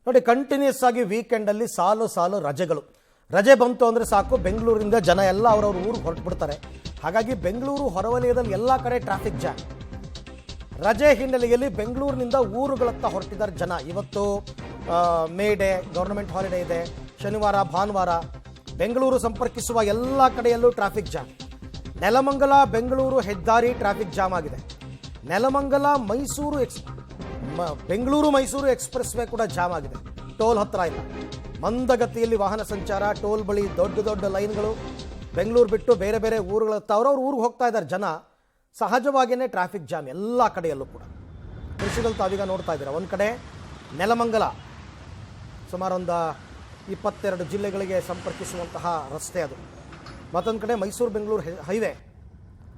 ನೋಡಿ, ಕಂಟಿನ್ಯೂಸ್ ಆಗಿ ವೀಕೆಂಡಲ್ಲಿ ಸಾಲು ಸಾಲು ರಜೆಗಳು. ರಜೆ ಬಂತು ಅಂದರೆ ಸಾಕು, ಬೆಂಗಳೂರಿಂದ ಜನ ಎಲ್ಲ ಅವರವ್ರ ಊರಿಗೆ ಹೊರಟುಬಿಡ್ತಾರೆ. ಹಾಗಾಗಿ ಬೆಂಗಳೂರು ಹೊರವಲಯದಲ್ಲಿ ಎಲ್ಲ ಕಡೆ ಟ್ರಾಫಿಕ್ ಜಾಮ್. ರಜೆ ಹಿನ್ನೆಲೆಯಲ್ಲಿ ಬೆಂಗಳೂರಿನಿಂದ ಊರುಗಳತ್ತ ಹೊರಟಿದ್ದಾರೆ ಜನ. ಇವತ್ತು ಮೇ ಡೇ, ಗವರ್ನಮೆಂಟ್ ಹಾಲಿಡೇ ಇದೆ. ಶನಿವಾರ ಭಾನುವಾರ ಬೆಂಗಳೂರು ಸಂಪರ್ಕಿಸುವ ಎಲ್ಲ ಕಡೆಯಲ್ಲೂ ಟ್ರಾಫಿಕ್ ಜಾಮ್. ನೆಲಮಂಗಲ ಬೆಂಗಳೂರು ಹೆದ್ದಾರಿ ಟ್ರಾಫಿಕ್ ಜಾಮ್ ಆಗಿದೆ. ನೆಲಮಂಗಲ ಮೈಸೂರು ಬೆಂಗಳೂರು ಮೈಸೂರು ಎಕ್ಸ್ಪ್ರೆಸ್ ವೇ ಕೂಡ ಜಾಮ್ ಆಗಿದೆ. ಟೋಲ್ ಹತ್ರ ಇಲ್ಲ, ಮಂದಗತಿಯಲ್ಲಿ ವಾಹನ ಸಂಚಾರ. ಟೋಲ್ ಬಳಿ ದೊಡ್ಡ ದೊಡ್ಡ ಲೈನ್ಗಳು. ಬೆಂಗಳೂರು ಬಿಟ್ಟು ಬೇರೆ ಬೇರೆ ಊರುಗಳತ್ತ ಅವ್ರವ್ರ ಊರಿಗೆ ಹೋಗ್ತಾ ಇದ್ದಾರೆ ಜನ. ಸಹಜವಾಗಿಯೇ ಟ್ರಾಫಿಕ್ ಜಾಮ್ ಎಲ್ಲ ಕಡೆಯಲ್ಲೂ ಕೂಡ. ದೃಶ್ಯಗಳು ತಾವೀಗ ನೋಡ್ತಾ ಇದ್ದೀರಾ. ಒಂದು ಕಡೆ ನೆಲಮಂಗಲ, ಸುಮಾರು ಒಂದು 22 ಜಿಲ್ಲೆಗಳಿಗೆ ಸಂಪರ್ಕಿಸುವಂತಹ ರಸ್ತೆ ಅದು. ಮತ್ತೊಂದು ಕಡೆ ಮೈಸೂರು ಬೆಂಗಳೂರು ಹೈವೇ,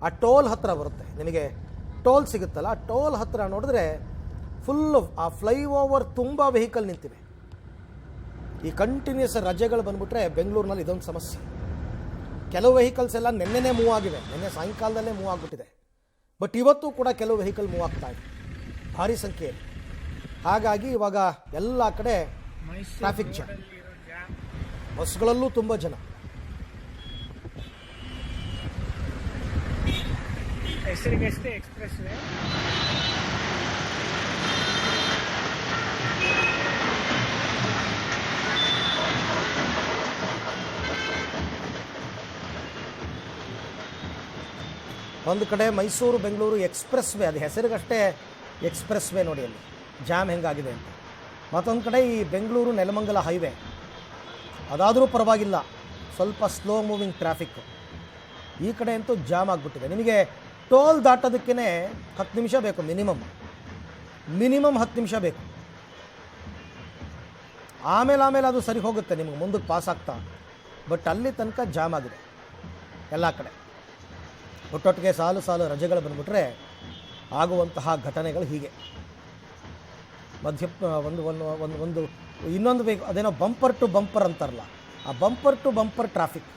ಆ ಟೋಲ್ ಹತ್ರ ಬರುತ್ತೆ. ನಿಮಗೆ ಟೋಲ್ ಸಿಗುತ್ತಲ್ಲ, ಆ ಟೋಲ್ ಹತ್ರ ನೋಡಿದ್ರೆ ಫುಲ್ಲು ಆ ಫ್ಲೈಓವರ್ ತುಂಬ ವೆಹಿಕಲ್ ನಿಂತಿವೆ. ಈ ಕಂಟಿನ್ಯೂಸ್ ರಜೆಗಳು ಬಂದುಬಿಟ್ರೆ ಬೆಂಗಳೂರಿನಲ್ಲಿ ಇದೊಂದು ಸಮಸ್ಯೆ. ಕೆಲವು ವೆಹಿಕಲ್ಸ್ ಎಲ್ಲ ನಿನ್ನೆನೇ ಮೂವ್ ಆಗಿವೆ, ನಿನ್ನೆ ಸಾಯಂಕಾಲದಲ್ಲೇ ಮೂವ್ ಆಗಿಬಿಟ್ಟಿದೆ. ಬಟ್ ಇವತ್ತು ಕೂಡ ಕೆಲವು ವೆಹಿಕಲ್ ಮೂವ್ ಆಗ್ತಾ ಇದೆ ಭಾರಿ ಸಂಖ್ಯೆಯಲ್ಲಿ. ಹಾಗಾಗಿ ಇವಾಗ ಎಲ್ಲ ಕಡೆ ಟ್ರಾಫಿಕ್ ಜಾಮ್. ಬಸ್ಗಳಲ್ಲೂ ತುಂಬ ಜನ. ಹೆಸರಿಗಷ್ಟೇ ಎಕ್ಸ್ಪ್ರೆಸ್ ವೇ. ಒಂದು ಕಡೆ ಮೈಸೂರು ಬೆಂಗಳೂರು ಎಕ್ಸ್ಪ್ರೆಸ್ ವೇ, ಅದು ಹೆಸರಿಗಷ್ಟೇ ಎಕ್ಸ್ಪ್ರೆಸ್ ವೇ. ನೋಡಿ ಅಲ್ಲಿ ಜಾಮ್ ಹೆಂಗಾಗಿದೆ ಅಂತ. ಮತ್ತೊಂದು ಕಡೆ ಈ ಬೆಂಗಳೂರು ನೆಲಮಂಗಲ ಹೈವೇ, ಅದಾದರೂ ಪರವಾಗಿಲ್ಲ, ಸ್ವಲ್ಪ ಸ್ಲೋ ಮೂವಿಂಗ್ ಟ್ರಾಫಿಕ್ಕು. ಈ ಕಡೆ ಅಂತೂ ಜಾಮ್ ಆಗಿಬಿಟ್ಟಿದೆ. ನಿಮಗೆ ಟೋಲ್ ದಾಟೋದಕ್ಕೇ 10 ನಿಮಿಷ ಬೇಕು ಮಿನಿಮಮ್ 10 ನಿಮಿಷ ಬೇಕು. ಆಮೇಲೆ ಅದು ಸರಿ ಹೋಗುತ್ತೆ, ನಿಮಗೆ ಮುಂದಕ್ಕೆ ಪಾಸ್ ಆಗ್ತಾ. ಬಟ್ ಅಲ್ಲಿ ತನಕ ಜಾಮ್ ಆಗಿದೆ ಎಲ್ಲ ಕಡೆ. ಒಟ್ಟೊಟ್ಟಿಗೆ ಸಾಲು ಸಾಲು ರಜೆಗಳು ಬಂದುಬಿಟ್ರೆ ಆಗುವಂತಹ ಘಟನೆಗಳು ಹೀಗೆ. ಇನ್ನೊಂದು ಬೇಕು, ಅದೇನೋ ಬಂಪರ್ ಟು ಬಂಪರ್ ಅಂತಾರಲ್ಲ, ಆ ಬಂಪರ್ ಟು ಬಂಪರ್ ಟ್ರಾಫಿಕ್.